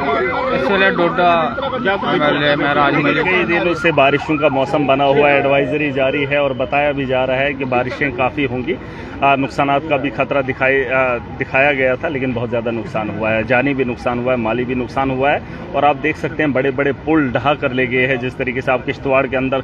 इस वेले डोडा एमएलए महराज मलिक कई दिनों से बारिशों का मौसम बना हुआ है, एडवाइजरी जारी है और बताया भी जा रहा है कि बारिशें काफ़ी होंगी। नुकसानात का भी खतरा दिखाया गया था, लेकिन बहुत ज़्यादा नुकसान हुआ है, जानी भी नुकसान हुआ है, माली भी नुकसान हुआ है। और आप देख सकते हैं बड़े बड़े पुल ढहा कर ले गए हैं। जिस तरीके से आप किश्तवाड़ के अंदर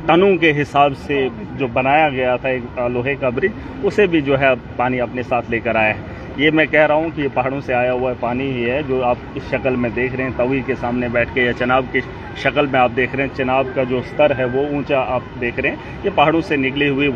टनों के हिसाब से जो बनाया गया था एक लोहे का ब्रिज, उसे भी जो है पानी अपने साथ लेकर आया है। ये मैं कह रहा हूँ कि ये पहाड़ों से आया हुआ पानी ही है जो आप इस शक्ल में देख रहे हैं। तवी के सामने बैठ के या चनाब की शक्ल में आप देख रहे हैं, चनाब का जो स्तर है वो ऊंचा आप देख रहे हैं। ये पहाड़ों से निकले हुए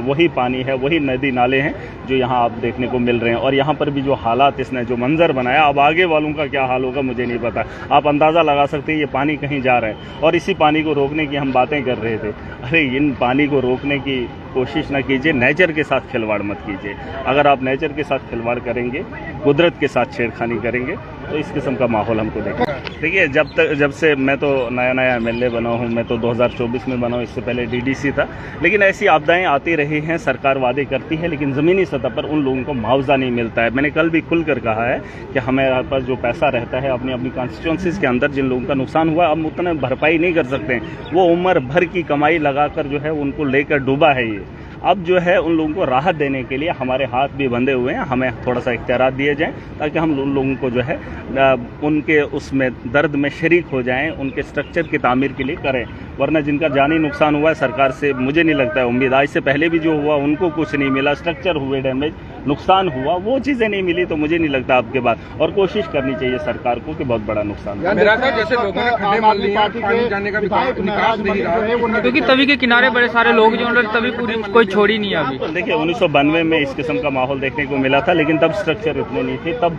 वही पानी है, वही नदी नाले हैं जो यहाँ आप देखने को मिल रहे हैं। और यहाँ पर भी जो हालात इसने जो मंजर बनाया, अब आगे वालों का क्या हाल होगा मुझे नहीं पता। आप अंदाज़ा लगा सकते हैं ये पानी कहीं जा रहा है और इसी पानी को रोकने की हम बातें कर रहे थे। अरे इन पानी को रोकने की कोशिश ना कीजिए, नेचर के साथ खिलवाड़ मत कीजिए। अगर आप नेचर के साथ खिलवाड़ करेंगे, कुदरत के साथ छेड़खानी करेंगे तो इस किस्म का माहौल हमको देखिए। जब से मैं तो नया एमएलए बना हूँ, मैं तो 2024 में बना हूँ, इससे पहले डीडीसी था। लेकिन ऐसी आपदाएं आती रही हैं, सरकार वादे करती है लेकिन ज़मीनी सतह पर उन लोगों को मुआवजा नहीं मिलता है। मैंने कल भी खुलकर कहा है कि हमारे पास जो पैसा रहता है अपनी कॉन्स्टिट्यूंसीज के अंदर, जिन लोगों का नुकसान हुआ हम उतना भरपाई नहीं कर सकते। वो उम्र भर की कमाई लगाकर जो है उनको लेकर डूबा है ये। अब जो है उन लोगों को राहत देने के लिए हमारे हाथ भी बंधे हुए हैं, हमें थोड़ा सा इख्तियारात दिए जाएं ताकि हम उन लोगों को जो है उनके उसमें दर्द में शरीक हो जाएं, उनके स्ट्रक्चर की तामीर के लिए करें। वरना जिनका जानी नुकसान हुआ है, सरकार से मुझे नहीं लगता है उम्मीद, आज से पहले भी जो हुआ उनको कुछ नहीं मिला, स्ट्रक्चर हुए डैमेज, नुकसान हुआ, वो चीज़ें नहीं मिली, तो मुझे नहीं लगता आपके बाद। और कोशिश करनी चाहिए सरकार को कि बहुत बड़ा नुकसान क्योंकि तवी के किनारे बड़े सारे लोग जो तभी पूरी कोई छोड़ी नहीं है अभी। देखिए 1992 में इस किस्म का माहौल देखने को मिला था, लेकिन तब स्ट्रक्चर इतने नहीं थे, तब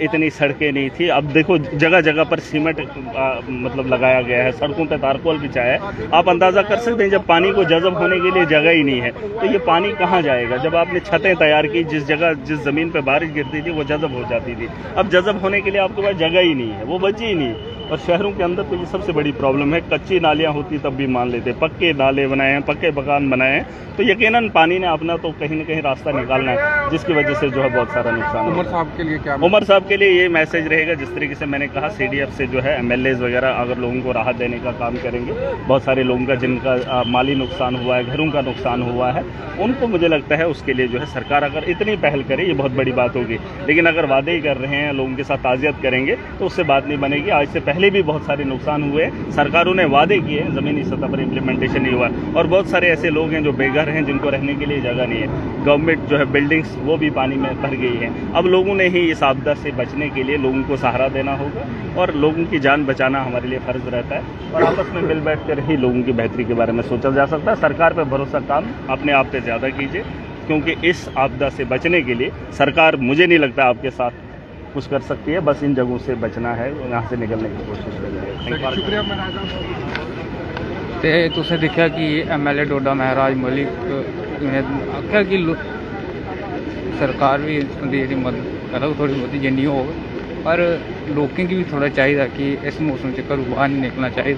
इतनी सड़कें नहीं थी। अब देखो जगह जगह पर सीमेंट मतलब लगाया गया है, सड़कों पे तारकोल बिछाया है। आप अंदाज़ा कर सकते हैं जब पानी को जज़ब होने के लिए जगह ही नहीं है तो ये पानी कहाँ जाएगा। जब आपने छतें तैयार की, जिस ज़मीन पे बारिश गिरती थी वो जज़ब हो जाती थी, अब जज़ब होने के लिए आपके पास जगह ही नहीं है, वो बची ही नहीं। और शहरों के अंदर तो ये सबसे बड़ी प्रॉब्लम है। कच्ची नालियाँ होती तब भी मान लेते, पक्के नाले बनाए हैं, पक्के मकान बनाए हैं, तो यकीनन पानी ने अपना तो कहीं न कहीं रास्ता निकालना है, जिसकी वजह से जो है बहुत सारा नुकसान। उमर साहब के लिए क्या? उमर साहब के लिए ये मैसेज रहेगा, जिस तरीके से मैंने कहा CDF से जो है MLAs वगैरह अगर लोगों को राहत देने का काम करेंगे, बहुत सारे लोगों का जिनका माली नुकसान हुआ है, घरों का नुकसान हुआ है, उनको मुझे लगता है उसके लिए जो है सरकार अगर इतनी पहल करे ये बहुत बड़ी बात होगी। लेकिन अगर वादे ही कर रहे हैं, लोगों के साथ ताज़ियत करेंगे तो उससे बात नहीं बनेगी। आज से पहले भी बहुत सारे नुकसान हुए, सरकारों ने वादे किए, ज़मीनी सतह पर इम्प्लीमेंटेशन नहीं हुआ। और बहुत सारे ऐसे लोग हैं जो बेघर हैं, जिनको रहने के लिए जगह नहीं है। गवर्नमेंट जो है बिल्डिंग्स वो भी पानी में भर गई हैं। अब लोगों ने ही इस आपदा से बचने के लिए लोगों को सहारा देना होगा और लोगों की जान बचाना हमारे लिए फ़र्ज़ रहता है। और आपस में मिल बैठ कर ही लोगों की बेहतरी के बारे में सोचा जा सकता है। सरकार पर भरोसा काम अपने आप पे ज़्यादा कीजिए, क्योंकि इस आपदा से बचने के लिए सरकार मुझे नहीं लगता आपके साथ कुछ कर सकती है। बस इन जगहों से बचना है, यहाँ से निकलने की कोशिश करेंगे। शुक्रिया। तो तुसें देखा कि MLA डोडा महराज मलिक ने आख्या कि सरकार भी इसकी मदद करो थोड़ी बहुत जिन्नी हो, पर लोगों की भी थोड़ा चाहिए कि इस मौसम च घरों बाहर नहीं निकलना चाहिए।